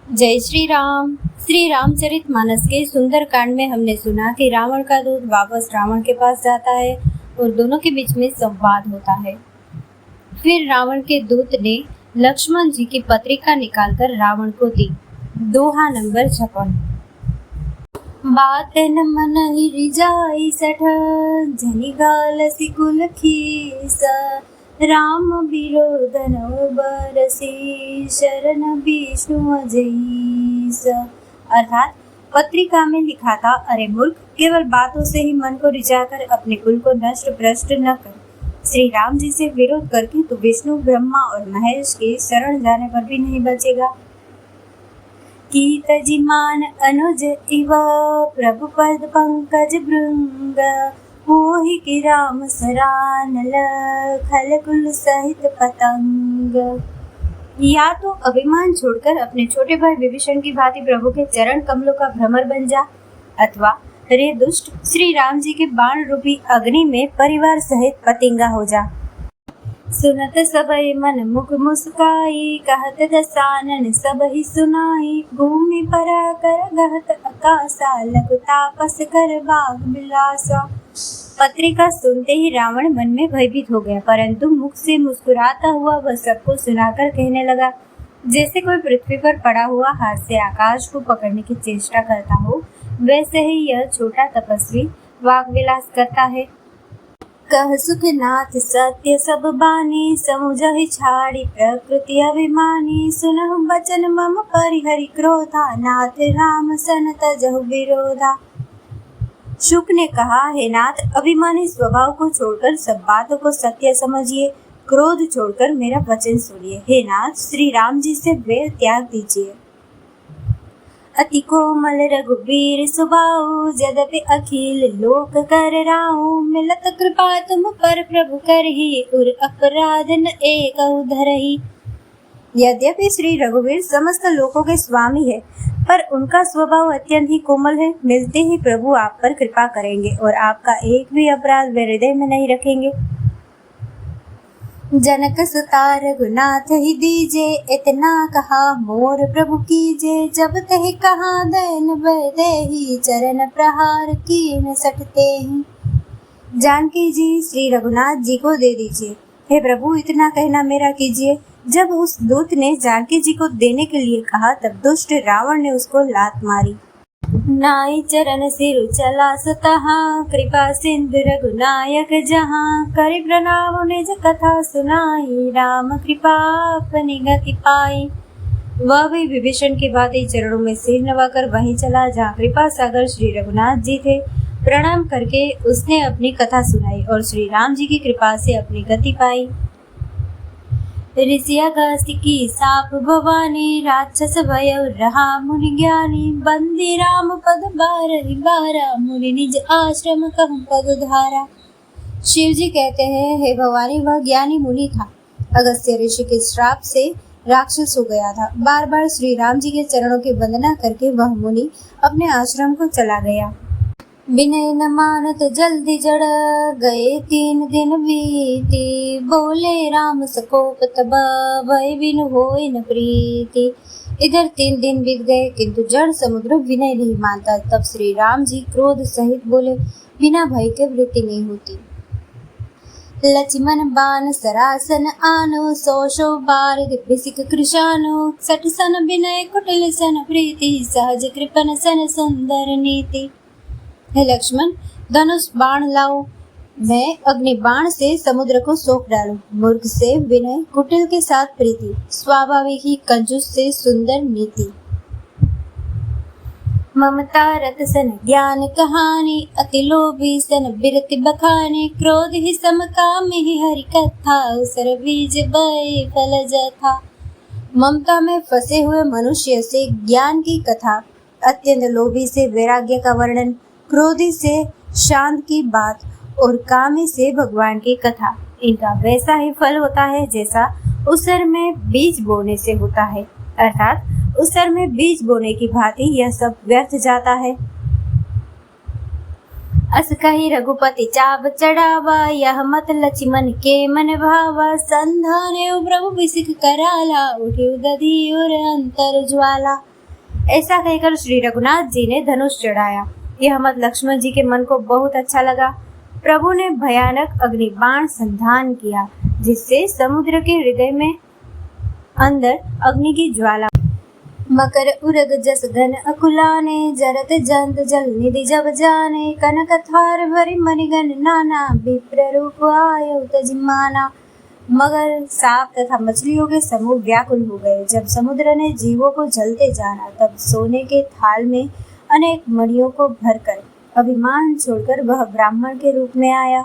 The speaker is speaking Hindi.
जय श्री राम। श्री रामचरितमानस के सुंदर कांड में हमने सुना कि रावण का दूत वापस रावण के पास जाता है और दोनों के बीच में संवाद होता है। फिर रावण के दूत ने लक्ष्मण जी की पत्रिका निकालकर रावण को दी। दोहा नंबर 56। बात न मन ही रिजाई सठ, जनि गाल सिकुल खीसा, राम विरोधन बरसी, शरण विष्णु अजईसा। अर्थात पत्रिका में लिखा था, अरे मूर्ख, केवल बातों से ही मन को रिझाकर अपने कुल को नष्ट भ्रष्ट न कर। श्री राम जी से विरोध करके तो विष्णु, ब्रह्मा और महेश के शरण जाने पर भी नहीं बचेगा। कीतजिमान अनुज इव, प्रभु पद पंकज भृंग, मोहि की राम सरानल, खल कुल सहित पतंग। या तो अभिमान छोड़कर अपने छोटे भाई विभीषण की भांति प्रभु के चरण कमलों का भ्रमर बन जा, अथवा रे दुष्ट, श्री राम जी के बाण रूपी अग्नि में परिवार सहित पतिंगा हो जा। सुनत सबहि मन मुख मुस्काई, कहत दसानन सबहि सुनाई, भूमि परा कर गहत आकाशा, लघु तापस कर बाग बिलासा। पत्रिका सुनते ही रावण मन में भयभीत हो गया, परंतु मुख से मुस्कुराता हुआ वह सबको सुनाकर कहने लगा, जैसे कोई पृथ्वी पर पड़ा हुआ हाथ से आकाश को पकड़ने की चेष्टा करता हो, वैसे ही यह छोटा तपस्वी वाग विलास करता है। कह सुखनाथ सत्य सब बानी, समुझहि छाड़ी प्रकृति अभिमानी, सुनहु बचन मम परिहरि क्रोधा, नाथ राम सन तजहु विरोधा। शुक ने कहा, हे नाथ, अभिमानी स्वभाव को छोड़कर सब बातों को सत्य समझिए, क्रोध छोड़कर मेरा वचन सुनिए। हे नाथ, श्री राम जी से वैर त्याग दीजिए। अति कोमल रघुबीर सुबाऊ, यद्यपि अखिल लोक कर राऊ, मिलत कृपा तुम पर प्रभु करहि, उर अपराध न एकहु धरहि। यद्यपि श्री रघुवीर समस्त लोकों के स्वामी है, पर उनका स्वभाव अत्यंत ही कोमल है। मिलते ही प्रभु आप पर कृपा करेंगे और आपका एक भी अपराध वे हृदय में नहीं रखेंगे। जनक सुता रघुनाथ ही दीजे, इतना कहा मोर प्रभु कीजे, जब तहि कहा दैन वैदेही, चरण प्रहार कीन सटते ही। जानकी जी, श्री रघुनाथ जी को दे दीजिए। हे प्रभु, इतना कहना मेरा कीजिए। जब उस दूत ने जानकी जी को देने के लिए कहा, तब दुष्ट रावण ने उसको लात मारी। नाई चरण सिरु चला सतहा, कृपा सिंधु रघुनायक जहाँ, करि प्रणाम निज कथा सुनाई, राम कृपा अपनी गति पाई। वह भी विभीषण की भांति चरणों में सिर नवाकर वहीं चला जहाँ कृपा सागर श्री रघुनाथ जी थे। प्रणाम करके उसने अपनी कथा सुनाई और श्री राम जी की कृपा से अपनी गति पाई। ऋषि अगस्त्य की साप भवानी, राक्षस भय रहा मुनि ज्ञानी, बंदी राम पद बारहि बारा, मुनि निज आश्रम कहूँ पद धारा। शिव जी कहते हैं, हे भवानी, वह ज्ञानी मुनि था। अगस्त्य ऋषि के श्राप से राक्षस हो गया था। बार बार श्री राम जी के चरणों की वंदना करके वह मुनि अपने आश्रम को चला गया। विनय न मानत जल्दी जड़, गए 3 दिन बीती, बोले राम सकोप तब, भय बिनु होय न प्रीति। इधर 3 दिन बीत गए, किंतु जड़ समुद्र विनय नहीं मानता। तब श्री राम जी क्रोध सहित बोले, बिना भय के वृत्ति नहीं होती। लक्ष्मण बाण सरासन आनो, 100 बार दिव्यसिक कृशानो, 60 सन विनय कुटिल सन प्रीति, सहज कृपन सन सुंदर नीति। हे लक्ष्मण, धनुष बाण लाओ, मैं अग्नि बाण से समुद्र को सोख डालूं। मूर्ख से विनय, कुटिल के साथ प्रीति, स्वाभाविक ही कंजूस से सुंदर नीति। ममता रत सन ज्ञान कहानी, अति लोभी सन बिरति बखानी, क्रोध ही समकामी ही हरि कथा, उसर बीज बय फल जथा। ममता में फंसे हुए मनुष्य से ज्ञान की कथा, अत्यंत लोभी से वैराग्य का वर्णन, क्रोधी से शांत की बात और कामी से भगवान की कथा, इनका वैसा ही फल होता है जैसा उसर में बीज बोने से होता है। अर्थात उसर में बीज बोने की भांति यह सब व्यर्थ जाता है। अस कही रघुपति चाप चढ़ावा, यह मत लक्ष्मण के मन भावा, संधाने प्रभु विसिख कराला, उठे दधी और अंतर ज्वाला। ऐसा कहकर श्री रघुनाथ जी ने धनुष चढ़ाया। यह मत लक्ष्मण जी के मन को बहुत अच्छा लगा। प्रभु ने भयानक अग्नि बाण संधान किया, जिससे समुद्र के हृदय में अंदर अग्नि की ज्वाला मकर उरग जस घन अकुलाने, जरत जंत जल निधि जब जाने, कनक थार भरी मणिगण नाना, विप्र रूप आयो तजिमाना। मगर, सांप तथा मछलियों के समूह व्याकुल हो गए। जब समुद्र ने जीवों को जलते जाना, तब सोने के थाल में अनेक मणियों को भरकर अभिमान छोड़कर वह ब्राह्मण के रूप में आया।